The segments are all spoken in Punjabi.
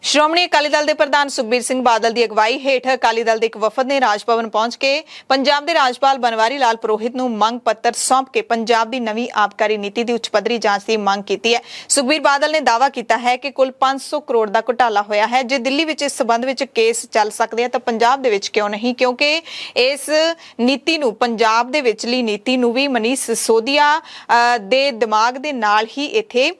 ਸ਼੍ਰੋਮਣੀ ਅਕਾਲੀ ਦਲ ਦੇ ਪ੍ਰਧਾਨ ਸੁਖਬੀਰ ਸਿੰਘ ਬਾਦਲ ਦੀ ਅਗਵਾਈ ਹੇਠ ਅਕਾਲੀ ਦਲ ਦੇ ਇੱਕ ਵਫਦ ਨੇ ਰਾਜ ਭਵਨ ਪਹੁੰਚ ਕੇ ਪੰਜਾਬ ਦੇ ਰਾਜਪਾਲ ਬਨਵਾਰੀ ਲਾਲ ਪੁਰੋਹਿਤ ਨੂੰ ਮੰਗ ਪੱਤਰ ਸੌਂਪ ਕੇ ਪੰਜਾਬ ਦੀ ਨਵੀਂ ਆਬਕਾਰੀ ਨੀਤੀ ਦੀ ਉੱਚ ਪੱਧਰੀ ਜਾਂਚ ਦੀ ਮੰਗ ਕੀਤੀ ਹੈ। ਸੁਖਬੀਰ ਬਾਦਲ ਨੇ ਦਾਅਵਾ ਕੀਤਾ ਹੈ ਕਿ ਕੁੱਲ 500 ਕਰੋੜ ਦਾ ਘੁਟਾਲਾ ਹੋਇਆ ਹੈ। ਜੇ ਦਿੱਲੀ ਵਿੱਚ ਇਸ ਸਬੰਧ ਵਿੱਚ ਕੇਸ ਚੱਲ ਸਕਦੇ ਆ ਤਾਂ ਪੰਜਾਬ ਦੇ ਵਿੱਚ ਕਿਉਂ ਨਹੀਂ, ਕਿਉਂਕਿ ਇਸ ਨੀਤੀ ਨੂੰ ਪੰਜਾਬ ਦੇ ਵਿਚਲੀ ਨੀਤੀ ਨੂੰ ਵੀ ਮਨੀਸ਼ ਸਿਸੋਦੀਆ ਦੇ ਦਿਮਾਗ ਦੇ ਨਾਲ ਹੀ ਇੱਥੇ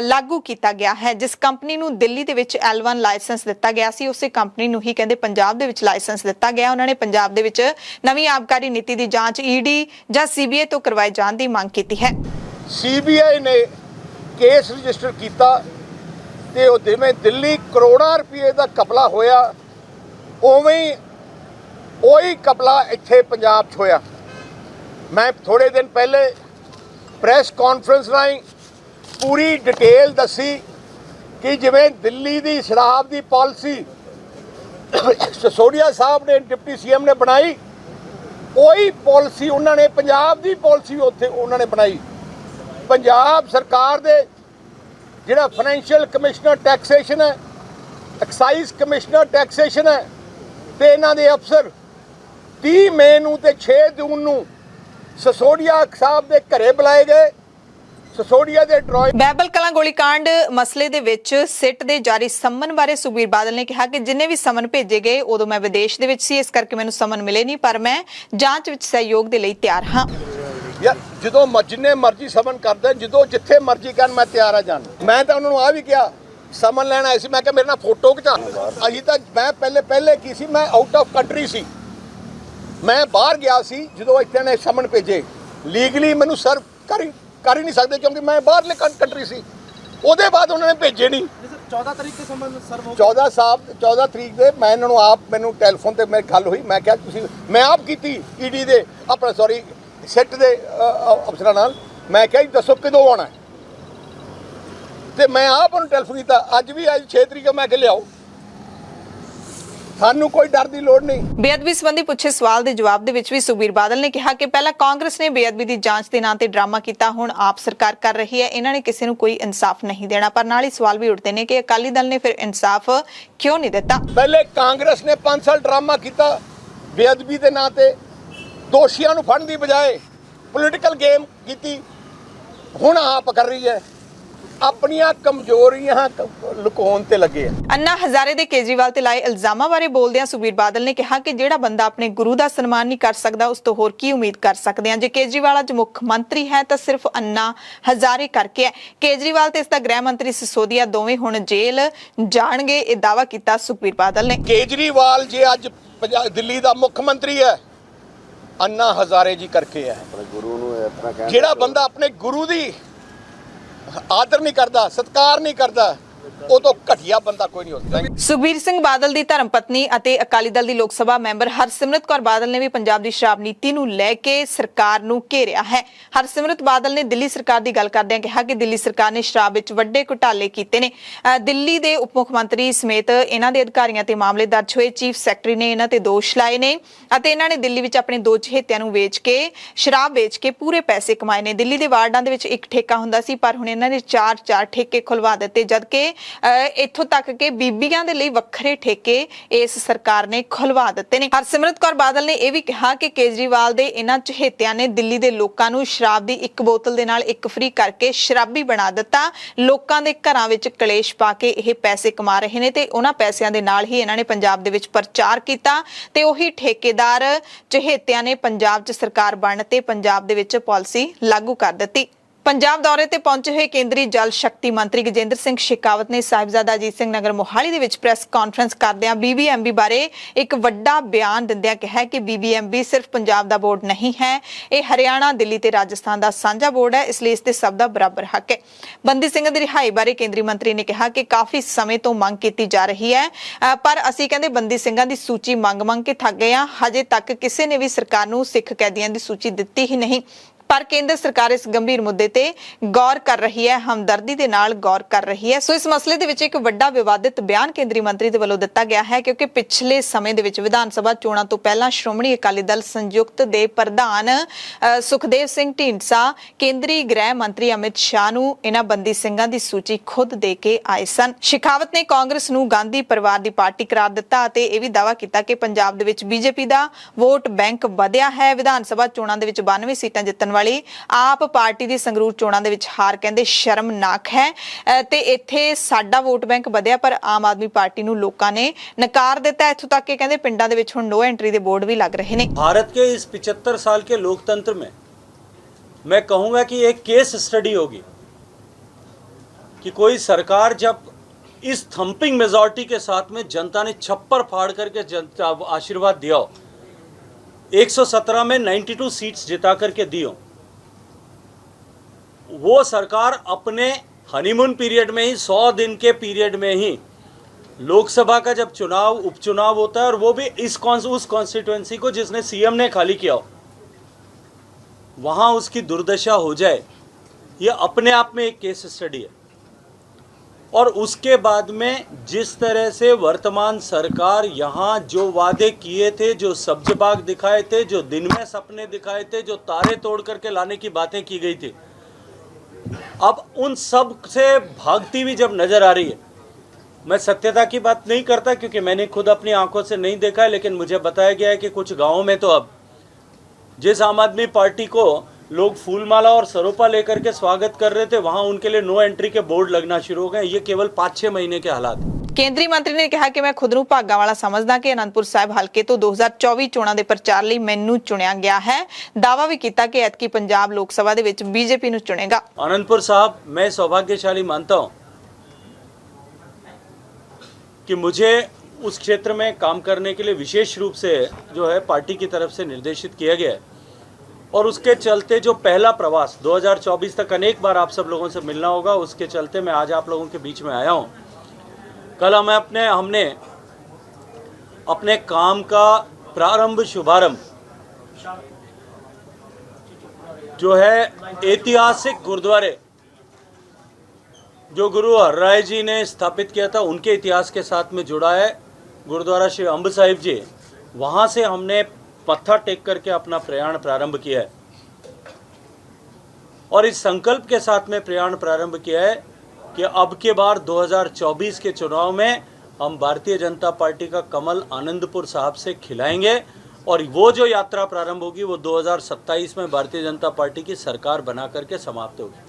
ਲਾਗੂ ਕੀਤਾ ਗਿਆ ਹੈ। ਜਿਸ ਕੰਪਨੀ ਨੂੰ ਦਿੱਲੀ ਦੇ ਵਿੱਚ L1 ਲਾਇਸੈਂਸ ਦਿੱਤਾ ਗਿਆ ਸੀ ਉਸੇ ਕੰਪਨੀ ਨੂੰ ਹੀ ਕਹਿੰਦੇ ਪੰਜਾਬ ਦੇ ਵਿੱਚ ਲਾਇਸੈਂਸ ਦਿੱਤਾ ਗਿਆ। ਉਹਨਾਂ ਨੇ ਪੰਜਾਬ ਦੇ ਵਿੱਚ ਨਵੀਂ ਆਬਕਾਰੀ ਨੀਤੀ ਦੀ ਜਾਂਚ ED ਜਾਂ CBI ਤੋਂ ਕਰਵਾਏ ਜਾਣ ਦੀ ਮੰਗ ਕੀਤੀ ਹੈ। CBI ਨੇ ਕੇਸ ਰਜਿਸਟਰ ਕੀਤਾ ਤੇ ਉਹ ਜਿਵੇਂ ਦਿੱਲੀ ਕਰੋੜਾਂ ਰੁਪਏ ਦਾ ਕਪਲਾ ਹੋਇਆ ਉਵੇਂ ਉਹੀ ਕਪਲਾ ਇੱਥੇ ਪੰਜਾਬ 'ਚ ਹੋਇਆ। ਮੈਂ ਥੋੜੇ ਦਿਨ ਪਹਿਲੇ ਪ੍ਰੈਸ ਕਾਨਫਰੰਸ ਰਾਹੀਂ ਪੂਰੀ ਡਿਟੇਲ ਦੱਸੀ ਕਿ ਜਿਵੇਂ ਦਿੱਲੀ ਦੀ ਸ਼ਰਾਬ ਦੀ ਪਾਲਿਸੀ ਸਿਸੋਦੀਆ ਸਾਹਿਬ ਨੇ ਡਿਪਟੀ CM ਨੇ ਬਣਾਈ, ਉਹੀ ਪਾਲਿਸੀ ਉਹਨਾਂ ਨੇ ਪੰਜਾਬ ਦੀ ਪਾਲਿਸੀ ਉੱਥੇ ਉਹਨਾਂ ਨੇ ਬਣਾਈ। ਪੰਜਾਬ ਸਰਕਾਰ ਦੇ ਜਿਹੜਾ ਫਾਈਨੈਂਸ਼ੀਅਲ ਕਮਿਸ਼ਨਰ ਟੈਕਸੇਸ਼ਨ ਹੈ, ਐਕਸਾਈਜ਼ ਕਮਿਸ਼ਨਰ ਟੈਕਸੇਸ਼ਨ ਹੈ ਤੇ ਇਹਨਾਂ ਦੇ ਅਫਸਰ 30 ਮਈ ਨੂੰ ਤੇ 6 ਜੂਨ ਨੂੰ ਸਿਸੋਦੀਆ ਸਾਹਿਬ ਦੇ ਘਰੇ ਬੁਲਾਏ ਗਏ। ਸਿਸੋਦੀਆ ਦੇ ਬਹਿਬਲ ਕਲਾਂ ਗੋਲੀकांड ਮਸਲੇ ਦੇ ਵਿੱਚ ਸਿੱਟ ਦੇ ਜਾਰੀ ਸਮਨ ਬਾਰੇ ਸੁਖਬੀਰ ਬਾਦਲ ਨੇ ਕਿਹਾ ਕਿ ਜਿੰਨੇ ਵੀ ਸਮਨ ਭੇਜੇ ਗਏ ਉਦੋਂ ਮੈਂ ਵਿਦੇਸ਼ ਦੇ ਵਿੱਚ ਸੀ, ਇਸ ਕਰਕੇ ਮੈਨੂੰ ਸਮਨ ਮਿਲੇ ਨਹੀਂ, ਪਰ ਮੈਂ ਜਾਂਚ ਵਿੱਚ ਸਹਿਯੋਗ ਦੇ ਲਈ ਤਿਆਰ ਹਾਂ। ਯਾਰ ਜਦੋਂ ਜਿੰਨੇ ਮਰਜ਼ੀ ਸਮਨ ਕਰਦੇ, ਜਦੋਂ ਜਿੱਥੇ ਮਰਜ਼ੀ ਕਰਨ ਮੈਂ ਤਿਆਰ ਆ ਜਾਣ। ਮੈਂ ਤਾਂ ਉਹਨਾਂ ਨੂੰ ਆ ਵੀ ਕਿਹਾ ਸਮਨ ਲੈਣ ਆਏ ਸੀ, ਮੈਂ ਕਿਹਾ ਮੇਰੇ ਨਾਲ ਫੋਟੋ ਖਿਚਾ। ਅਜੇ ਤਾਂ ਮੈਂ ਪਹਿਲੇ ਕੀ ਸੀ, ਮੈਂ ਆਊਟ ਆਫ ਕੰਟਰੀ ਸੀ, ਮੈਂ ਬਾਹਰ ਗਿਆ ਸੀ। ਜਦੋਂ ਇੱਥੇ ਨੇ ਸਮਨ ਭੇਜੇ ਲੀਗਲੀ ਮੈਨੂੰ ਸਰਵ ਕਰ ਹੀ ਨਹੀਂ ਸਕਦੇ ਕਿਉਂਕਿ ਮੈਂ ਬਾਹਰਲੇ ਕੰਟਰੀ ਸੀ। ਉਹਦੇ ਬਾਅਦ ਉਹਨਾਂ ਨੇ ਭੇਜੇ ਨਹੀਂ। 14 ਤਰੀਕ ਦੇ ਸੰਬੰਧ ਸਰਵ 14 ਤਰੀਕ ਦੇ ਮੈਂ ਇਹਨਾਂ ਨੂੰ ਆਪ, ਮੈਨੂੰ ਟੈਲੀਫੋਨ ਤੇ ਮੇਰੀ ਗੱਲ ਹੋਈ, ਮੈਂ ਕਿਹਾ ਤੁਸੀਂ, ਮੈਂ ਆਪ ਕੀਤੀ ED ਦੇ ਆਪਣਾ ਸਿੱਟ ਦੇ ਅਫਸਰਾਂ ਨਾਲ। ਮੈਂ ਕਿਹਾ ਜੀ ਦੱਸੋ ਕਦੋਂ ਆਉਣਾ ਤੇ ਮੈਂ ਆਪ ਉਹਨੂੰ ਟੈਲੀਫੋਨ ਕੀਤਾ। ਅੱਜ 6 ਤਰੀਕ ਮੈਂ ਕਿ ਲਿਆਓ, ਸਾਨੂੰ ਕੋਈ ਡਰ ਦੀ ਲੋੜ ਨਹੀਂ। ਬੇਅਦਬੀ ਸੰਬੰਧੀ ਪੁੱਛੇ ਸਵਾਲ ਦੇ ਜਵਾਬ ਦੇ ਵਿੱਚ ਵੀ ਸੁਖਬੀਰ ਬਾਦਲ ਨੇ ਕਿਹਾ ਕਿ ਪਹਿਲਾਂ ਕਾਂਗਰਸ ਨੇ ਬੇਅਦਬੀ ਦੀ ਜਾਂਚ ਦੇ ਨਾਂ ਤੇ ਡਰਾਮਾ ਕੀਤਾ, ਹੁਣ ਆਪ ਸਰਕਾਰ ਕਰ ਰਹੀ ਹੈ। ਇਹਨਾਂ ਨੇ ਕਿਸੇ ਨੂੰ ਕੋਈ ਇਨਸਾਫ ਨਹੀਂ ਦੇਣਾ। ਪਰ ਨਾਲ ਹੀ ਸਵਾਲ ਵੀ ਉੱਠਦੇ ਨੇ ਕਿ ਅਕਾਲੀ ਦਲ ਨੇ ਫਿਰ ਇਨਸਾਫ ਕਿਉਂ ਨਹੀਂ ਦਿੱਤਾ। ਪਹਿਲੇ ਕਾਂਗਰਸ ਨੇ 5 ਸਾਲ ਡਰਾਮਾ ਕੀਤਾ ਬੇਅਦਬੀ ਦੇ ਨਾਂ ਤੇ, ਦੋਸ਼ੀਆਂ ਨੂੰ ਫੜਨ ਦੀ ਬਜਾਏ ਪੋਲੀਟੀਕਲ ਗੇਮ ਕੀਤੀ। ਹੁਣ ਆਪ ਕਰ ਰਹੀ ਹੈ, ਆਪਣੀਆਂ ਕਮਜ਼ੋਰੀਆਂ ਲੁਕਾਉਣ ਤੇ ਲੱਗੇ ਆ। ਅੰਨਾ ਹਜ਼ਾਰੇ ਦੇ ਕੇਜਰੀਵਾਲ ਤੇ ਲਾਏ ਇਲਜ਼ਾਮਾਂ ਬਾਰੇ ਬੋਲਦਿਆਂ ਸੁਖਬੀਰ ਬਾਦਲ ਨੇ ਕਿਹਾ ਕਿ ਜਿਹੜਾ ਬੰਦਾ ਆਪਣੇ ਗੁਰੂ ਦਾ ਸਨਮਾਨ ਨਹੀਂ ਕਰ ਸਕਦਾ ਉਸ ਤੋਂ ਹੋਰ ਕੀ ਉਮੀਦ ਕਰ ਸਕਦੇ ਹਾਂ। ਜੇ ਕੇਜਰੀਵਾਲ ਅੱਜ ਮੁੱਖ ਮੰਤਰੀ ਹੈ ਤਾਂ ਸਿਰਫ ਅੰਨਾ ਹਜ਼ਾਰੇ ਕਰਕੇ ਹੈ। ਕੇਜਰੀਵਾਲ ਤੇ ਇਸ ਦਾ ਗ੍ਰਹਿ ਮੰਤਰੀ ਸਿਸੋਦੀਆ ਦੋਵੇਂ ਹੁਣ ਜੇਲ੍ਹ ਜਾਣਗੇ, ਇਹ ਦਾਅਵਾ ਕੀਤਾ ਸੁਖਬੀਰ ਬਾਦਲ ਨੇ। ਕੇਜਰੀਵਾਲ ਜੇ ਅੱਜ ਦਿੱਲੀ ਦਾ ਮੁੱਖ ਮੰਤਰੀ ਹੈ ਅੰਨਾ ਹਜ਼ਾਰੇ ਜੀ ਕਰਕੇ ਹੈ। ਜਿਹੜਾ ਬੰਦਾ ਆਪਣੇ ਗੁਰੂ ਦੀ ਆਦਰ ਨਹੀਂ ਕਰਦਾ, ਸਤਿਕਾਰ ਨਹੀਂ ਕਰਦਾ, ਉਹ ਤੋਂ ਘਟੀਆ ਬੰਦਾ ਕੋਈ ਨਹੀਂ ਹੁੰਦਾ। ਸੁਖਬੀਰ ਸਿੰਘ ਬਾਦਲ ਦੀ ਧਰਮ ਪਤਨੀ ਅਤੇ ਅਕਾਲੀ ਦਲ ਦੀ ਲੋਕ ਸਭਾ ਮੈਂਬਰ ਹਰਸਿਮਰਤ ਕੌਰ ਬਾਦਲ ਨੇ ਵੀ ਪੰਜਾਬ ਦੀ ਸ਼ਰਾਬ ਨੀਤੀ ਨੂੰ ਲੈ ਕੇ ਸਰਕਾਰ ਨੂੰ ਘੇਰਿਆ ਹੈ। ਹਰਸਿਮਰਤ ਬਾਦਲ ਨੇ ਦਿੱਲੀ ਸਰਕਾਰ ਦੀ ਗੱਲ ਕਰਦਿਆਂ ਕਿਹਾ ਕਿ ਦਿੱਲੀ ਸਰਕਾਰ ਨੇ ਸ਼ਰਾਬ ਵਿੱਚ ਵੱਡੇ ਘੁਟਾਲੇ ਕੀਤੇ ਨੇ। ਦਿੱਲੀ ਦੇ ਉਪ ਮੁੱਖ ਮੰਤਰੀ ਸਮੇਤ ਇਹਨਾਂ ਦੇ ਅਧਿਕਾਰੀਆਂ ਤੇ ਮਾਮਲੇ ਦਰਜ ਹੋਏ। ਚੀਫ ਸੈਕਟਰੀ ਨੇ ਇਹਨਾਂ ਤੇ ਦੋਸ਼ ਲਾਏ ਨੇ ਅਤੇ ਇਹਨਾਂ ਨੇ ਦਿੱਲੀ ਵਿੱਚ ਆਪਣੇ 2 ਚਹੇਤਿਆਂ ਨੂੰ ਸ਼ਰਾਬ ਵੇਚ ਕੇ ਪੂਰੇ ਪੈਸੇ ਕਮਾਏ ਨੇ। ਦਿੱਲੀ ਦੇ ਵਾਰਡਾਂ ਦੇ ਵਿੱਚ ਇੱਕ ਠੇਕਾ ਹੁੰਦਾ ਸੀ, ਪਰ ਹੁਣ ਇਹਨਾਂ ਨੇ 4 ਠੇਕੇ ਖੁਲਵਾ ਦਿੱਤੇ, ਜਦਕਿ ਇੱਥੋਂ ਤੱਕ ਕਿ ਬੀਬੀਆਂ ਦੇ ਲਈ ਵੱਖਰੇ ਠੇਕੇ ਇਸ ਸਰਕਾਰ ਨੇ ਖੁਲਵਾ ਦਿੱਤੇ ਨੇ। ਹਰਸਿਮਰਤ ਕੌਰ ਬਾਦਲ ਨੇ ਇਹ ਵੀ ਕਿਹਾ ਕਿ ਕੇਜਰੀਵਾਲ ਦੇ ਇਹਨਾਂ ਚਹੇਤਿਆਂ ਨੇ ਦਿੱਲੀ ਦੇ ਲੋਕਾਂ ਨੂੰ ਸ਼ਰਾਬ ਦੀ ਇੱਕ ਬੋਤਲ ਦੇ ਨਾਲ ਇੱਕ ਫ੍ਰੀ ਕਰਕੇ ਸ਼ਰਾਬੀ ਬਣਾ ਦਿੱਤਾ। ਲੋਕਾਂ ਦੇ ਘਰਾਂ ਵਿੱਚ ਕਲੇਸ਼ ਪਾ ਕੇ ਇਹ ਪੈਸੇ ਕਮਾ ਰਹੇ ਨੇ ਤੇ ਉਹਨਾਂ ਪੈਸਿਆਂ ਦੇ ਨਾਲ ਹੀ ਇਹਨਾਂ ਨੇ ਪੰਜਾਬ ਦੇ ਵਿੱਚ ਪ੍ਰਚਾਰ ਕੀਤਾ ਤੇ ਉਹੀ ਠੇਕੇਦਾਰ ਚਹੇਤਿਆਂ ਨੇ ਪੰਜਾਬ 'ਚ ਸਰਕਾਰ ਬਣਨ ਤੇ ਪੰਜਾਬ ਦੇ ਵਿੱਚ ਪਾਲਿਸੀ ਲਾਗੂ ਕਰ ਦਿੱਤੀ। ਪੰਜਾਬ ਦੌਰੇ ਤੇ ਪਹੁੰਚੇ ਹੋਏ ਕੇਂਦਰੀ ਜਲ ਸ਼ਕਤੀ ਮੰਤਰੀ ਗਜੇਂਦਰ ਸਿੰਘ ਸ਼ੇਖਾਵਤ ਨੇ ਸਾਹਿਬਜ਼ਾਦਾ ਅਜੀਤ ਸਿੰਘ ਨਗਰ ਮੋਹਾਲੀ ਦੇ ਵਿੱਚ ਪ੍ਰੈਸ ਕਾਨਫਰੰਸ ਕਰਦਿਆਂ BBMB ਬਾਰੇ ਇੱਕ ਵੱਡਾ ਬਿਆਨ ਦਿੰਦਿਆਂ ਕਿਹਾ ਕਿ BBMB ਸਿਰਫ ਪੰਜਾਬ ਦਾ ਬੋਰਡ ਨਹੀਂ ਹੈ, ਇਹ ਹਰਿਆਣਾ, ਦਿੱਲੀ ਤੇ ਰਾਜਸਥਾਨ ਦਾ ਸਾਂਝਾ ਬੋਰਡ ਹੈ, ਇਸ ਲਈ ਇਸ ਤੇ ਸਭ ਦਾ ਬਰਾਬਰ ਹੱਕ ਹੈ। ਬੰਦੀ ਸਿੰਘਾਂ ਦੀ ਰਿਹਾਈ ਬਾਰੇ ਕੇਂਦਰੀ ਮੰਤਰੀ ਨੇ ਕਿਹਾ ਕਿ ਕਾਫੀ ਸਮੇਂ ਤੋਂ ਮੰਗ ਕੀਤੀ ਜਾ ਰਹੀ ਹੈ, ਪਰ ਅਸੀਂ ਕਹਿੰਦੇ ਬੰਦੀ ਸਿੰਘਾਂ ਦੀ ਸੂਚੀ ਮੰਗ ਕੇ ਥੱਕ ਗਏ ਹਾਂ। ਹਜੇ ਤੱਕ ਕਿਸੇ ਨੇ ਵੀ ਸਰਕਾਰ ਨੂੰ ਸਿੱਖ ਕੈਦੀਆਂ ਦੀ ਸੂਚੀ ਦਿੱਤੀ ਹੀ ਨਹੀਂ। ਪਰ ਕੇਂਦਰ ਸਰਕਾਰ ਇਸ ਗੰਭੀਰ ਮੁੱਦੇ ਤੇ ਗੌਰ ਕਰ ਰਹੀ ਹੈ, ਹਮਦਰਦੀ ਦੇ ਨਾਲ ਗੌਰ ਕਰ ਰਹੀ ਹੈ। ਸੋ ਇਸ ਮਸਲੇ ਦੇ ਵਿੱਚ ਇੱਕ ਵੱਡਾ ਵਿਵਾਦਿਤ ਬਿਆਨ ਕੇਂਦਰੀ ਮੰਤਰੀ ਦੇ ਵੱਲੋਂ ਦਿੱਤਾ ਗਿਆ ਹੈ, ਕਿਉਂਕਿ ਪਿਛਲੇ ਸਮੇਂ ਦੇ ਵਿੱਚ ਵਿਧਾਨ ਸਭਾ ਚੋਣਾਂ ਤੋਂ ਪਹਿਲਾਂ ਸ਼੍ਰੋਮਣੀ ਅਕਾਲੀ ਦਲ ਸੰਯੁਕਤ ਦੇ ਪ੍ਰਧਾਨ ਸੁਖਦੇਵ ਸਿੰਘ ਢੀਂਡਸਾ ਕੇਂਦਰੀ ਗ੍ਰਹਿ ਮੰਤਰੀ ਅਮਿਤ ਸ਼ਾਹ ਨੂੰ ਇਹਨਾਂ ਬੰਦੀ ਸਿੰਘਾਂ ਦੀ ਸੂਚੀ ਖੁਦ ਦੇ ਕੇ ਆਏ ਸਨ। ਸ਼ੇਖਾਵਤ ਨੇ ਕਾਂਗਰਸ ਨੂੰ ਗਾਂਧੀ ਪਰਿਵਾਰ ਦੀ ਪਾਰਟੀ ਕਰਾਰ ਦਿੱਤਾ ਅਤੇ ਇਹ ਵੀ ਦਾਅਵਾ ਕੀਤਾ ਕਿ ਪੰਜਾਬ ਦੇ ਵਿੱਚ ਬੀਜੇਪੀ ਦਾ ਵੋਟ ਬੈਂਕ ਵਧਿਆ ਹੈ। ਵਿਧਾਨ ਸਭਾ ਚੋਣਾਂ ਦੇ ਵਿੱਚ 92 ਸੀਟਾਂ ਜਿੱਤਣ ਵਾਲੀ ਆਪ ਪਾਰਟੀ ਦੀ ਸੰਗਰੂਰ ਚੋਣਾਂ ਦੇ ਵਿੱਚ ਹਾਰ ਕਹਿੰਦੇ ਸ਼ਰਮਨਾਕ ਹੈ ਤੇ ਇੱਥੇ ਸਾਡਾ ਵੋਟ ਬੈਂਕ ਵਧਿਆ ਪਰ ਆਮ ਆਦਮੀ ਪਾਰਟੀ ਨੂੰ ਲੋਕਾਂ ਨੇ ਨਕਾਰ ਦਿੱਤਾ। ਇੱਥੋਂ ਤੱਕ ਕਿ ਕਹਿੰਦੇ ਪਿੰਡਾਂ ਦੇ ਵਿੱਚ ਹੁਣ नो एंट्री ਦੇ ਬੋਰਡ ਵੀ ਲੱਗ ਰਹੇ ਨੇ। भारत के इस 75 साल के लोकतंत्र में मैं कहूँगा कि एक केस स्टडी होगी कि कोई सरकार जब इस थंपिंग मेजॉरिटी के साथ में जनता ने छप्पर फाड़ करके जनता आशीर्वाद दिया हो, 117 में 92 सीट्स जिता करके दी हो, वो सरकार अपने हनीमून पीरियड में ही 100 दिन के पीरियड में ही लोकसभा का जब चुनाव उपचुनाव होता है और वो भी उस कॉन्स्टिट्यूएंसी को जिसने सीएम ने खाली किया हो, वहाँ उसकी दुर्दशा हो जाए, ये अपने आप में एक केस स्टडी है। और उसके बाद में जिस तरह से वर्तमान सरकार यहाँ जो वादे किए थे, जो सब्ज बाग दिखाए थे, जो दिन में सपने दिखाए थे, जो तारे तोड़ करके लाने की बातें की गई थी, अब उन सब से भागती हुई जब नजर आ रही है, मैं सत्यता की बात नहीं करता क्योंकि मैंने खुद अपनी आंखों से नहीं देखा है, लेकिन मुझे बताया गया है कि कुछ गांवों में तो अब जिस आम आदमी पार्टी को लोग फूलमाला और सरोपा लेकर के स्वागत कर रहे थे, वहां उनके लिए नो एंट्री के बोर्ड लगना शुरू हो गए। ये केवल 5-6 महीने के हालात हैं। ਕੇਂਦਰੀ ਮੰਤਰੀ ਨੇ ਕਿਹਾ ਕਿ ਮੈਂ ਖੁਦ ਨੂੰ ਭਾਗਾਂ ਵਾਲਾ ਸਮਝਦਾ ਕਿ ਅਨੰਦਪੁਰ ਸਾਹਿਬ ਹਲਕੇ ਤੋਂ 2024 ਚੋਣਾਂ ਦੇ ਪ੍ਰਚਾਰ ਲਈ ਮੈਨੂੰ ਚੁਣਿਆ ਗਿਆ ਹੈ। ਦਾਅਵਾ ਵੀ ਕੀਤਾ ਕਿ ਐਤਕੀ ਪੰਜਾਬ ਲੋਕ ਸਭਾ ਦੇ ਵਿੱਚ ਬੀਜੇਪੀ ਨੂੰ ਚੁਣੇਗਾ। अनंतपुर साहब, मैं सौभाग्यशाली मानता हूं कि मुझे उस क्षेत्र में काम करने के लिए विशेष रूप से जो है पार्टी की तरफ से निर्देशित किया गया है, और उसके चलते जो पहला प्रवास 2024 तक अनेक बार आप सब लोगों से मिलना होगा, उसके चलते मैं आज आप लोगों के बीच में आया हूं। कल हमने अपने काम का प्रारंभ शुभारंभ जो है ऐतिहासिक गुरुद्वारे जो गुरु हरराय जी ने स्थापित किया था, उनके इतिहास के साथ में जुड़ा है। गुरुद्वारा श्री अंब साहिब जी, वहाँ से हमने मत्था टेक करके अपना प्रयाण प्रारंभ किया है, और इस संकल्प के साथ में प्रयाण प्रारंभ किया है कि अब के बार 2024 के चुनाव में हम भारतीय जनता पार्टी का कमल आनंदपुर साहब से खिलाएंगे, और वो जो यात्रा प्रारंभ होगी वो 2027 में भारतीय जनता पार्टी की सरकार बना करके समाप्त होगी।